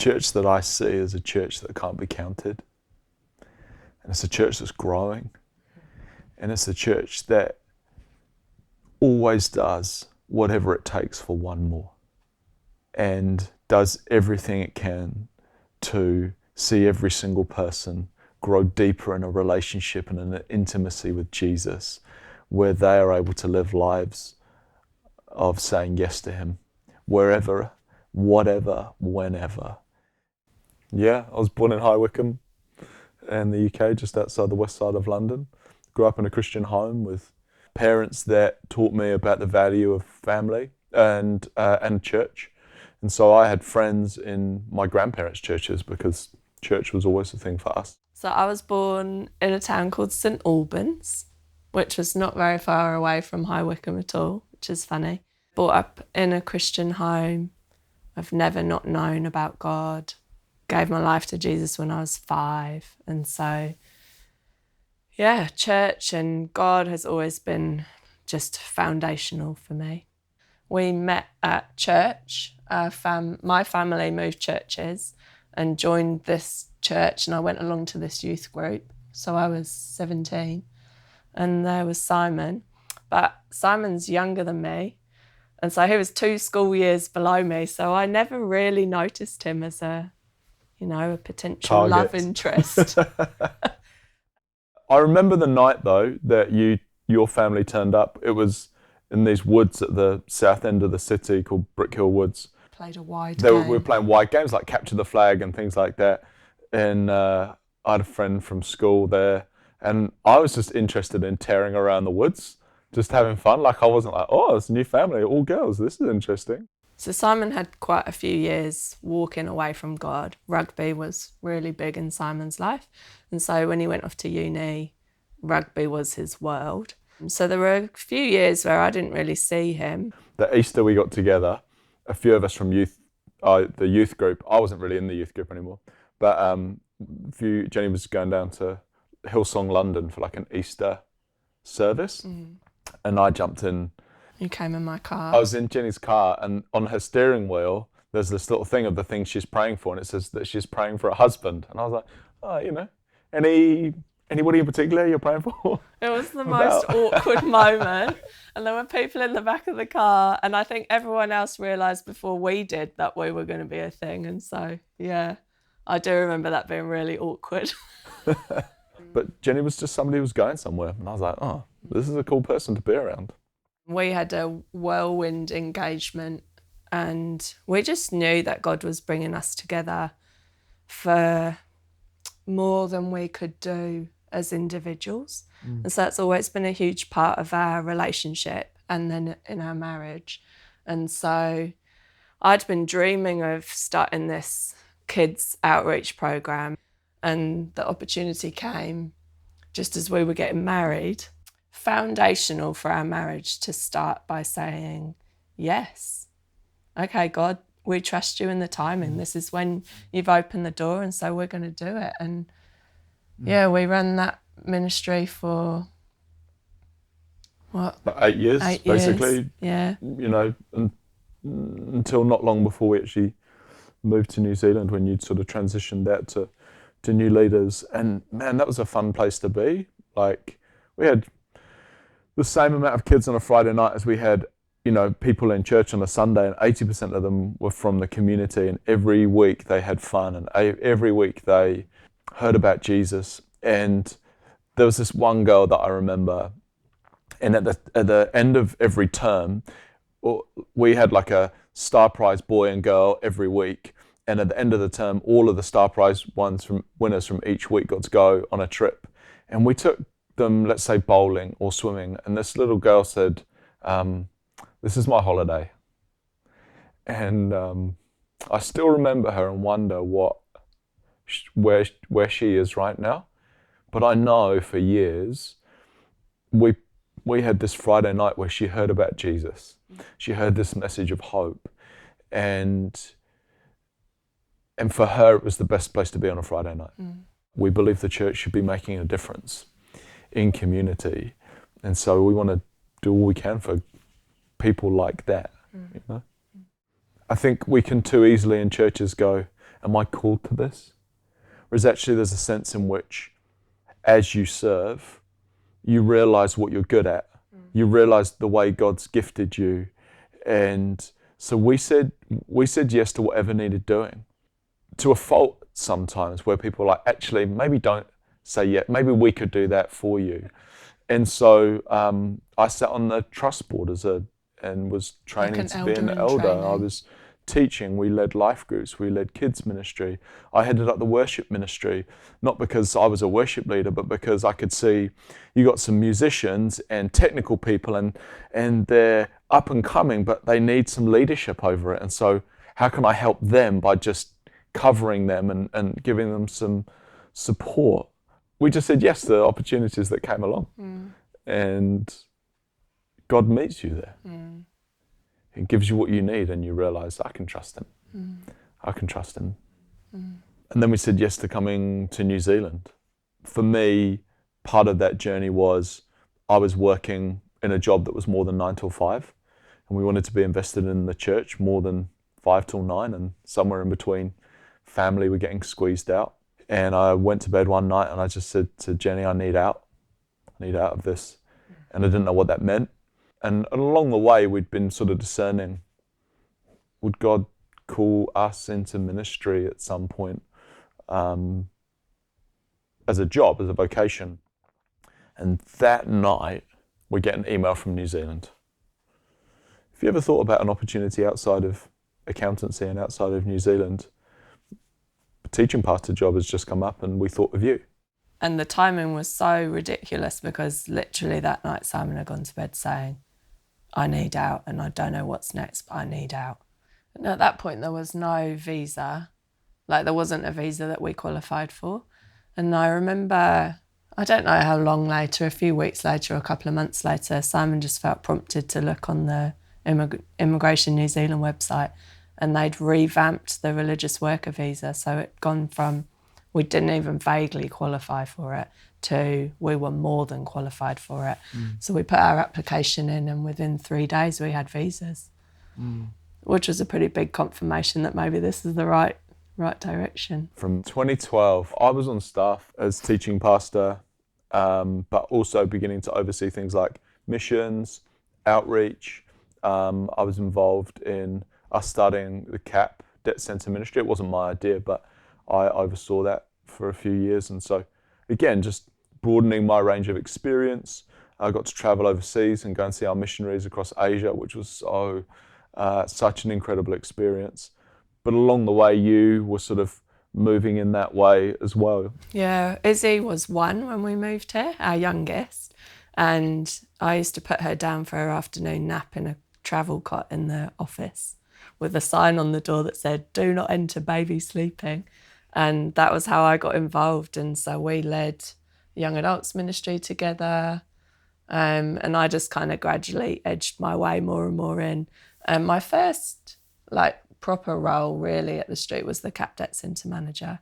church that I see is a church that can't be counted. And it's a church that's growing. And it's a church that always does whatever it takes for one more. And does everything it can to see every single person grow deeper in a relationship and in an intimacy with Jesus, where they are able to live lives of saying yes to him, wherever, whatever, whenever. Yeah, I was born in High Wycombe in the UK, just outside the west side of London. Grew up in a Christian home with parents that taught me about the value of family and church. And so I had friends in my grandparents' churches because church was always a thing for us. So I was born in a town called St Albans, which was not very far away from High Wycombe at all, which is funny. Brought up in a Christian home. I've never not known about God. Gave my life to Jesus when I was 5. And so, yeah, church and God has always been just foundational for me. We met at church. My family moved churches and joined this church, and I went along to this youth group. So I was 17, and there was Simon. But Simon's younger than me, and so he was 2 school years below me. So I never really noticed him as a potential Target. love interest. I remember the night though that your family turned up. It was in these woods at the south end of the city called Brick Hill Woods. Played a wide game. We were playing wide games like Capture the Flag and things like that. And I had a friend from school there, and I was just interested in tearing around the woods, just having fun. Like I wasn't like, oh, it's a new family, all girls, this is interesting. So Simon had quite a few years walking away from God. Rugby was really big in Simon's life. And so when he went off to uni, rugby was his world. So there were a few years where I didn't really see him. The Easter we got together, a few of us from the youth group. I wasn't really in the youth group anymore, but Jenny was going down to Hillsong London for like an Easter service, and I jumped in. You came in my car. I was in Jenny's car, and on her steering wheel, there's this little thing of the things she's praying for, and it says that she's praying for a husband. And I was like, oh, anybody in particular you're praying for? It was the most awkward moment. And there were people in the back of the car, and I think everyone else realised before we did that we were going to be a thing. And so, yeah, I do remember that being really awkward. But Jenny was just somebody who was going somewhere, and I was like, oh, this is a cool person to be around. We had a whirlwind engagement, and we just knew that God was bringing us together for more than we could do as individuals. And so that's always been a huge part of our relationship and then in our marriage. And so I'd been dreaming of starting this kids outreach program, and the opportunity came just as we were getting married. Foundational for our marriage to start by saying, yes, okay, God, we trust you in the timing. This is when you've opened the door, and so we're going to do it. And yeah, we ran that ministry for what? Like 8 years, 8 basically. Years. Yeah. Until not long before we actually moved to New Zealand, when you'd sort of transitioned that to new leaders. And man, that was a fun place to be. Like, we had the same amount of kids on a Friday night as we had, people in church on a Sunday, and 80% of them were from the community, and every week they had fun, and every week they heard about Jesus. And there was this one girl that I remember, and at the end of every term, we had like a star prize boy and girl every week, and at the end of the term, all of the star prize winners from each week got to go on a trip, and we took them, let's say, bowling or swimming, and this little girl said, this is my holiday. And I still remember her and wonder where she is right now. But I know for years, we had this Friday night where she heard about Jesus. She heard this message of hope. And for her, it was the best place to be on a Friday night. We believe the church should be making a difference in community. And so we want to do all we can for people like that. I think we can too easily in churches go, am I called to this? Whereas actually there's a sense in which as you serve, you realize what you're good at. You realize the way God's gifted you. And so we said yes to whatever needed doing. To a fault sometimes, where people are like, actually, maybe don't say yeah, maybe we could do that for you. And so I sat on the trust board and was training an to be an elder in elder. I training. was teaching, we led life groups, we led kids ministry. I headed up the worship ministry, not because I was a worship leader, but because I could see you got some musicians and technical people and they're up and coming, but they need some leadership over it. And so how can I help them by just covering them and giving them some support? We just said yes to the opportunities that came along. And God meets you there. He gives you what you need and you realize, I can trust him. I can trust him. And then we said yes to coming to New Zealand. For me, part of that journey was I was working in a job that was more than 9 till 5, and we wanted to be invested in the church more than 5 till 9, and somewhere in between, family were getting squeezed out. And I went to bed one night and I just said to Jenny, I need out. I need out of this. And I didn't know what that meant. And along the way, we'd been sort of discerning, would God call us into ministry at some point as a job, as a vocation? And that night, we get an email from New Zealand. Have you ever thought about an opportunity outside of accountancy and outside of New Zealand? A teaching pastor job has just come up and we thought of you. And the timing was so ridiculous because literally that night Simon had gone to bed saying, I need out and I don't know what's next, but I need out. And at that point there was no visa. Like there wasn't a visa that we qualified for. And I remember, I don't know how long later, a few weeks later, a couple of months later, Simon just felt prompted to look on the Immigration New Zealand website and they'd revamped the religious worker visa. So it'd gone from we didn't even vaguely qualify for it to we were more than qualified for it. So we put our application in and within 3 days we had visas, which was a pretty big confirmation that maybe this is the right direction. From 2012, I was on staff as teaching pastor, but also beginning to oversee things like missions, outreach. I was involved in us starting the CAP Debt Centre Ministry. It wasn't my idea, but I oversaw that for a few years. And so, again, just broadening my range of experience. I got to travel overseas and go and see our missionaries across Asia, which was such an incredible experience. But along the way, you were sort of moving in that way as well. Yeah, Izzy was 1 when we moved here, our youngest. And I used to put her down for her afternoon nap in a travel cot in the office with a sign on the door that said, do not enter baby sleeping. And that was how I got involved. And so we led young adults ministry together. And I just kind of gradually edged my way more and more in. And my first proper role really at the street was the CAP Debt Centre manager,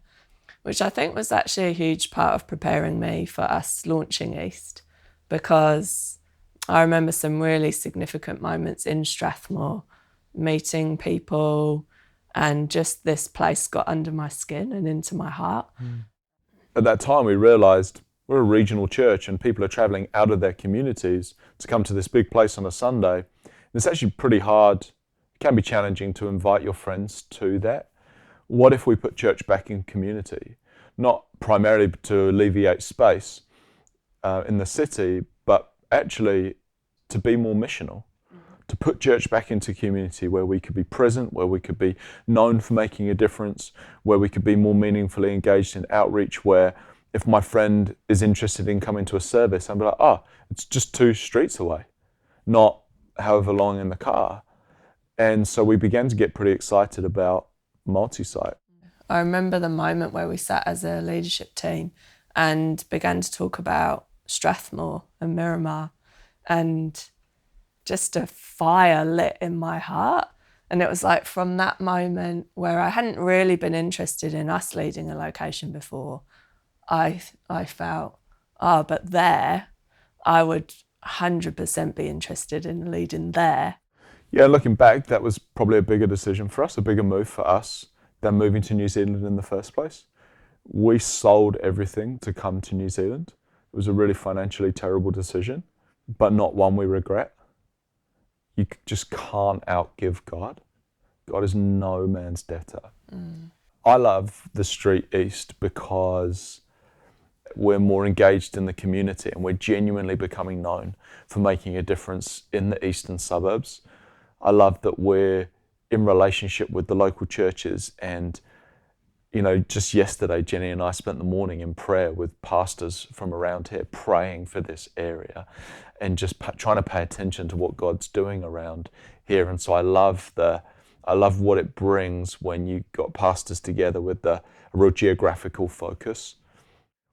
which I think was actually a huge part of preparing me for us launching East, because I remember some really significant moments in Strathmore, meeting people, and just this place got under my skin and into my heart. At that time, we realised we're a regional church and people are travelling out of their communities to come to this big place on a Sunday. And it's actually pretty hard, it can be challenging to invite your friends to that. What if we put church back in community? Not primarily to alleviate space in the city, but actually to be more missional. To put church back into community where we could be present, where we could be known for making a difference, where we could be more meaningfully engaged in outreach, where if my friend is interested in coming to a service, I'm like, it's just 2 streets away, not however long in the car. And so we began to get pretty excited about multi-site. I remember the moment where we sat as a leadership team and began to talk about Strathmore and Miramar, and just a fire lit in my heart. And it was like from that moment where I hadn't really been interested in us leading a location before, I felt, but there, I would 100% be interested in leading there. Yeah, looking back, that was probably a bigger decision for us, a bigger move for us than moving to New Zealand in the first place. We sold everything to come to New Zealand. It was a really financially terrible decision, but not one we regret. You just can't outgive God. God is no man's debtor. I love the Street East because we're more engaged in the community and we're genuinely becoming known for making a difference in the eastern suburbs. I love that we're in relationship with the local churches, and just yesterday Jenny and I spent the morning in prayer with pastors from around here, praying for this area and just trying to pay attention to what God's doing around here. And so I love what it brings when you got pastors together with a real geographical focus.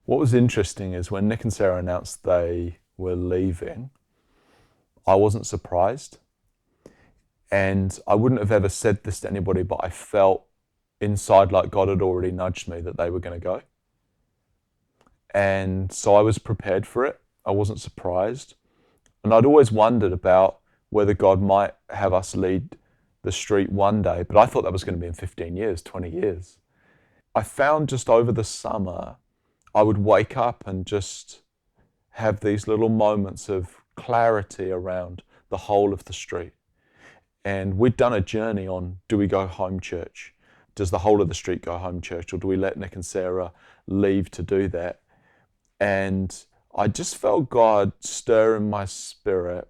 What was interesting is when Nick and Sarah announced they were leaving, I wasn't surprised. And I wouldn't have ever said this to anybody, but I felt inside like God had already nudged me that they were going to go. And so I was prepared for it. I wasn't surprised. And I'd always wondered about whether God might have us lead the street one day, but I thought that was going to be in 15 years, 20 years. I found just over the summer, I would wake up and just have these little moments of clarity around the whole of the street. And we'd done a journey on, do we go home church? Does the whole of the street go home church? Or do we let Nick and Sarah leave to do that? And I just felt God stir in my spirit,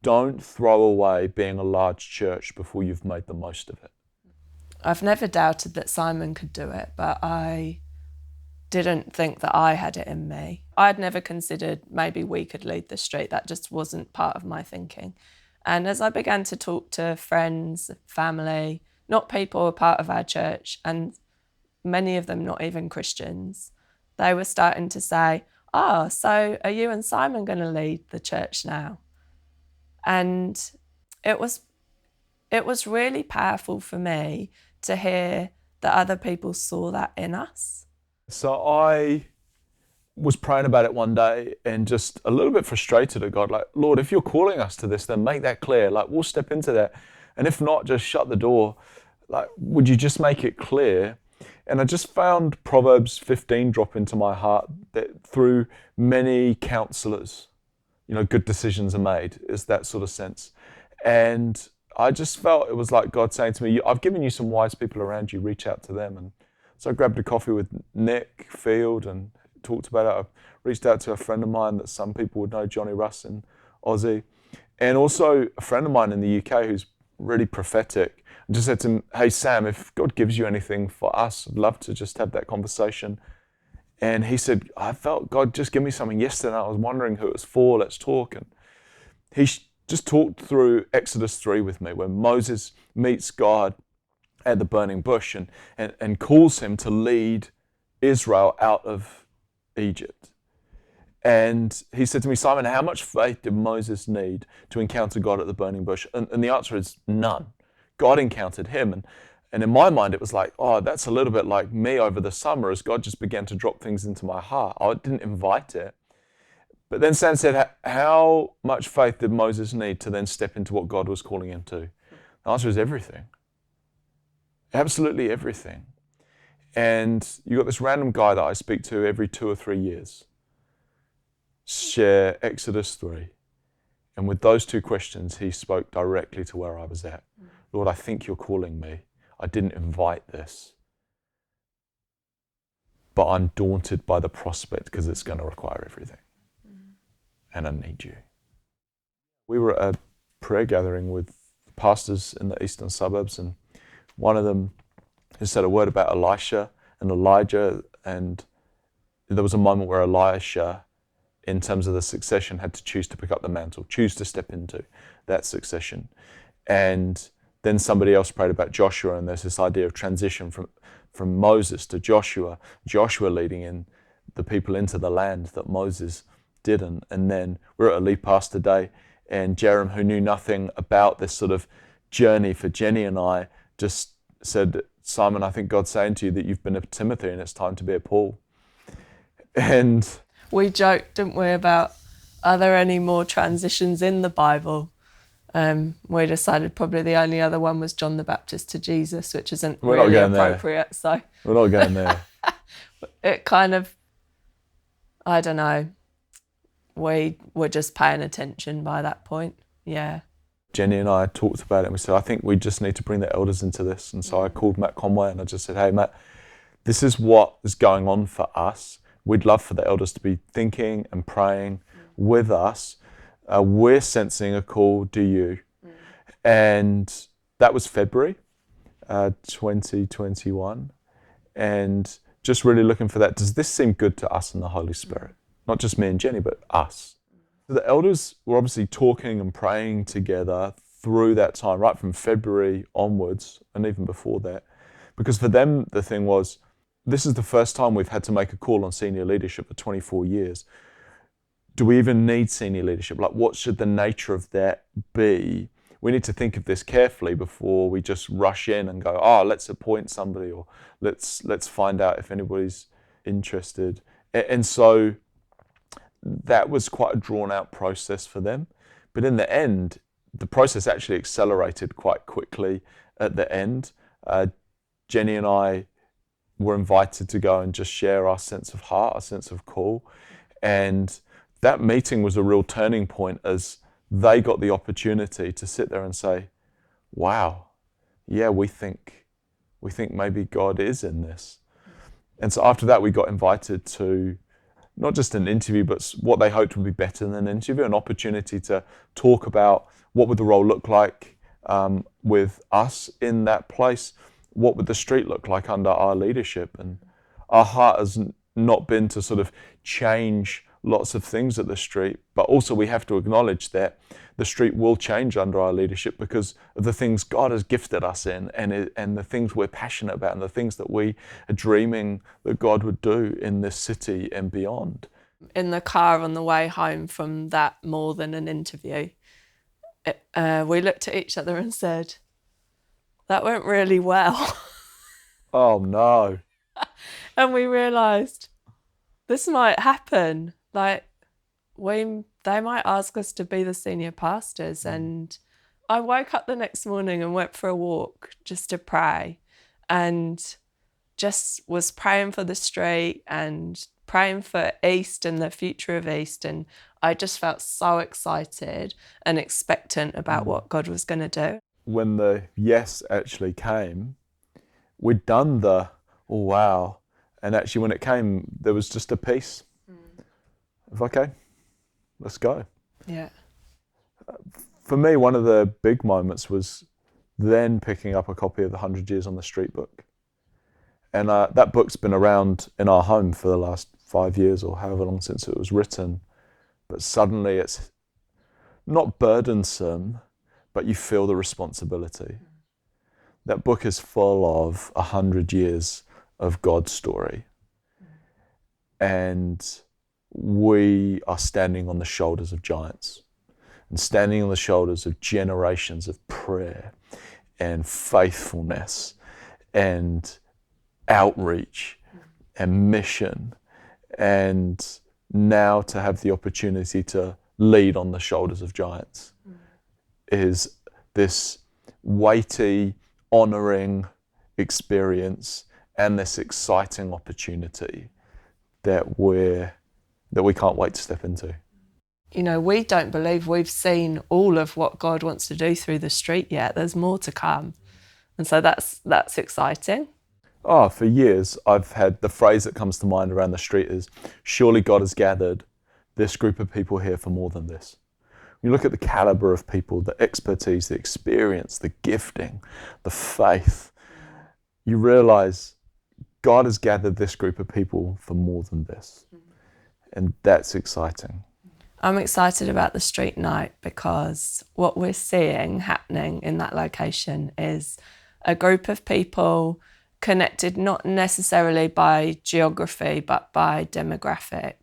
don't throw away being a large church before you've made the most of it. I've never doubted that Simon could do it, but I didn't think that I had it in me. I'd never considered maybe we could lead the street. That just wasn't part of my thinking. And as I began to talk to friends, family, not people who are part of our church, and many of them not even Christians, they were starting to say, "Oh, so are you and Simon going to lead the church now?" And it was really powerful for me to hear that other people saw that in us. So I was praying about it one day and just a little bit frustrated at God, like, Lord, if you're calling us to this, then make that clear. Like, we'll step into that. And if not, just shut the door. Like, would you just make it clear? And I just found Proverbs 15 drop into my heart that through many counselors, good decisions are made, is that sort of sense. And I just felt it was like God saying to me, I've given you some wise people around you, reach out to them. And so I grabbed a coffee with Nick Field and talked about it. I reached out to a friend of mine that some people would know, Johnny Russ in Aussie, and also a friend of mine in the UK who's really prophetic. I just said to him, hey Sam, if God gives you anything for us, I'd love to just have that conversation. And he said, I felt God just give me something yesterday. I was wondering who it was for, let's talk. And he just talked through Exodus 3 with me, where Moses meets God at the burning bush and calls him to lead Israel out of Egypt. And he said to me, Simon, how much faith did Moses need to encounter God at the burning bush? And the answer is none. God encountered him. And in my mind, it was like, oh, that's a little bit like me over the summer as God just began to drop things into my heart. I didn't invite it. But then Sam said, how much faith did Moses need to then step into what God was calling him to? The answer is everything. Absolutely everything. And you got this random guy that I speak to every 2 or 3 years share Exodus 3. And with those 2 questions, he spoke directly to where I was at. Lord, I think you're calling me. I didn't invite this. But I'm daunted by the prospect because it's going to require everything. And I need you. We were at a prayer gathering with pastors in the eastern suburbs, and one of them has said a word about Elisha and Elijah, and there was a moment where Elisha, in terms of the succession, had to choose to pick up the mantle, choose to step into that succession. And then somebody else prayed about Joshua, and there's this idea of transition from Moses to Joshua leading in the people into the land that Moses didn't. And then we're at a lead pastor day, and Jerem, who knew nothing about this sort of journey for Jenny and I, just said, Simon, I think God's saying to you that you've been a Timothy and it's time to be a Paul. And we joked, didn't we, about are there any more transitions in the Bible? We decided probably the only other one was John the Baptist to Jesus, which isn't We're not really going there. appropriate. So We're not going there. it kind of, I don't know, we were just paying attention by that point. Yeah. Jenny and I talked about it and we said, I think we just need to bring the elders into this. And so I called Matt Conway and I just said, hey, Matt, this is what is going on for us. We'd love for the elders to be thinking and praying with us. We're sensing a call, do you? And that was February 2021. And just really looking for that. Does this seem good to us and the Holy Spirit? Not just me and Jenny, but us. The elders were obviously talking and praying together through that time, right from February onwards, and even before that. Because for them, the thing was, this is the first time we've had to make a call on senior leadership for 24 years. Do we even need senior leadership? Like, what should the nature of that be? We need to think of this carefully before we just rush in and go, oh, let's appoint somebody, or let's find out if anybody's interested. And so that was quite a drawn out process for them. But in the end, the process actually accelerated quite quickly at the end. Jenny and I were invited to go and just share our sense of heart, our sense of call. And that meeting was a real turning point as they got the opportunity to sit there and say, wow, yeah, we think maybe God is in this. And so after that, we got invited to not just an interview, but what they hoped would be better than an interview, an opportunity to talk about what would the role look like with us in that place, what would the street look like under our leadership. And our heart has not been to sort of change lots of things at the street, but also we have to acknowledge that the street will change under our leadership because of the things God has gifted us in, and the things we're passionate about, and the things that we are dreaming that God would do in this city and beyond. In the car on the way home from that more than an interview, we looked at each other and said, that went really well. Oh no. And we realised this might happen. Like, they might ask us to be the senior pastors. And I woke up the next morning and went for a walk just to pray, and just was praying for the street and praying for East and the future of East. And I just felt so excited and expectant about what God was going to do. When the yes actually came, we'd done the, oh wow. And actually when it came, there was just a peace of, okay, let's go. Yeah. For me, one of the big moments was then picking up a copy of the 100 Years on the Street book. And that book's been around in our home for the last 5 years or however long since it was written. But suddenly it's not burdensome, but you feel the responsibility. That book is full of 100 years of God's story. And we are standing on the shoulders of giants, and standing on the shoulders of generations of prayer and faithfulness and outreach and mission. And now to have the opportunity to lead on the shoulders of giants is this weighty, honouring experience and this exciting opportunity that we can't wait to step into. You know, we don't believe we've seen all of what God wants to do through the street yet. There's more to come. And so that's exciting. Oh, for years, I've had the phrase that comes to mind around the street is, surely God has gathered this group of people here for more than this. You look at the caliber of people, the expertise, the experience, the gifting, the faith, you realize God has gathered this group of people for more than this. And that's exciting. I'm excited about the street night because what we're seeing happening in that location is a group of people connected not necessarily by geography but by demographic,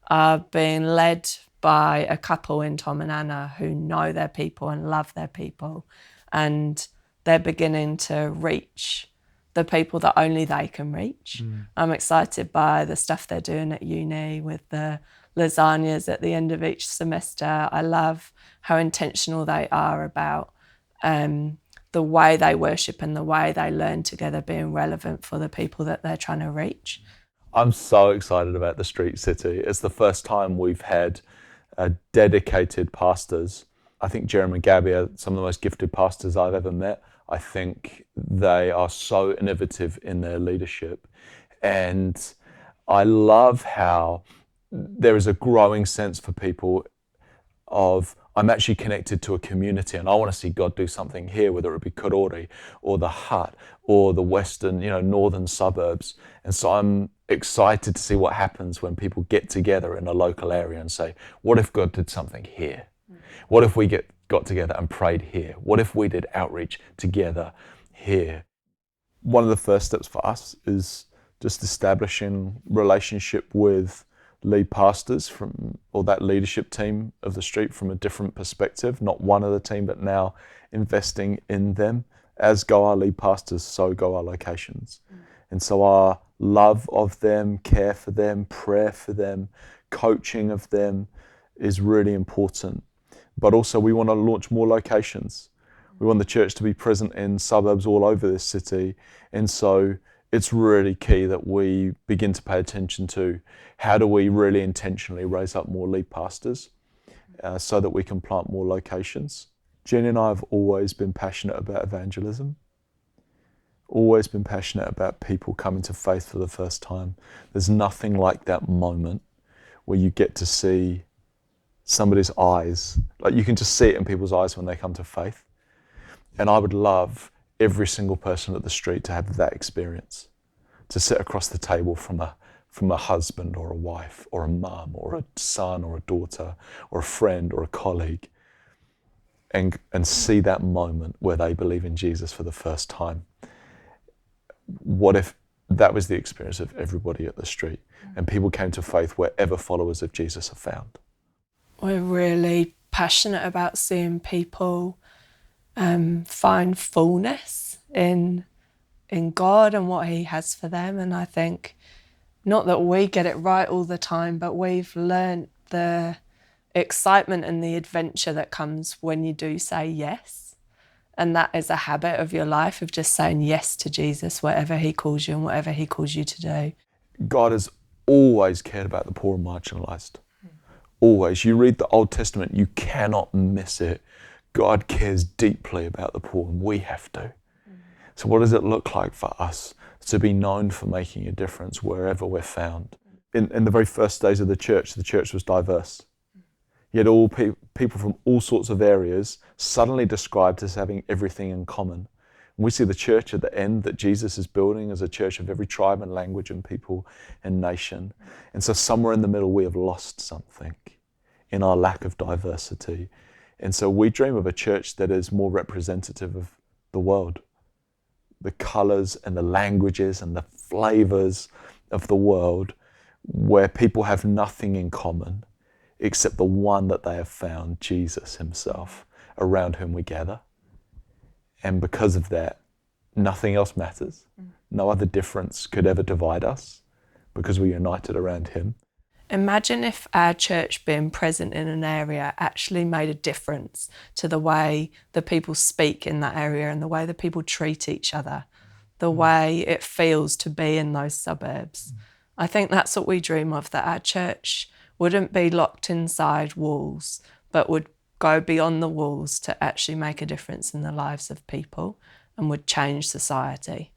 are being led by a couple in Tom and Anna who know their people and love their people, and they're beginning to reach the people that only they can reach. I'm excited by the stuff they're doing at uni with the lasagnas at the end of each semester. I love how intentional they are about the way they worship and the way they learn together being relevant for the people that they're trying to reach. I'm so excited about the Street City. It's the first time we've had dedicated pastors. I think Jeremy and Gabby are some of the most gifted pastors I've ever met. I think they are so innovative in their leadership. And I love how there is a growing sense for people of, I'm actually connected to a community and I want to see God do something here, whether it be Karori or the Hut or the western, northern suburbs. And so I'm excited to see what happens when people get together in a local area and say, what if God did something here? What if we got together and prayed here? What if we did outreach together here? One of the first steps for us is just establishing relationship with lead pastors or that leadership team of the street from a different perspective, not one of the team, but now investing in them. As go our lead pastors, so go our locations. And so our love of them, care for them, prayer for them, coaching of them is really important. But also we want to launch more locations. We want the church to be present in suburbs all over this city. And so it's really key that we begin to pay attention to how do we really intentionally raise up more lead pastors so that we can plant more locations. Jenny and I have always been passionate about evangelism, always been passionate about people coming to faith for the first time. There's nothing like that moment where you get to see somebody's eyes, like you can just see it in people's eyes when they come to faith. And I would love every single person at the street to have that experience, to sit across the table from a husband or a wife or a mum or a son or a daughter or a friend or a colleague and see that moment where they believe in Jesus for the first time. What if that was the experience of everybody at the street and people came to faith wherever followers of Jesus are found? We're really passionate about seeing people find fullness in God and what he has for them. And I think not that we get it right all the time, but we've learnt the excitement and the adventure that comes when you do say yes. And that is a habit of your life, of just saying yes to Jesus, whatever he calls you and whatever he calls you to do. God has always cared about the poor and marginalised. Always. You read the Old Testament, you cannot miss it. God cares deeply about the poor and we have to. So what does it look like for us to be known for making a difference wherever we're found? In the very first days of the church was diverse. Yet all people from all sorts of areas suddenly described as having everything in common. And we see the church at the end that Jesus is building as a church of every tribe and language and people and nation. And so somewhere in the middle we have lost something in our lack of diversity. And so we dream of a church that is more representative of the world. The colours and the languages and the flavours of the world, where people have nothing in common except the one that they have found, Jesus himself, around whom we gather. And because of that, nothing else matters. No other difference could ever divide us because we're united around him. Imagine if our church being present in an area actually made a difference to the way the people speak in that area and the way the people treat each other, the way it feels to be in those suburbs. I think that's what we dream of, that our church wouldn't be locked inside walls, but would go beyond the walls to actually make a difference in the lives of people and would change society.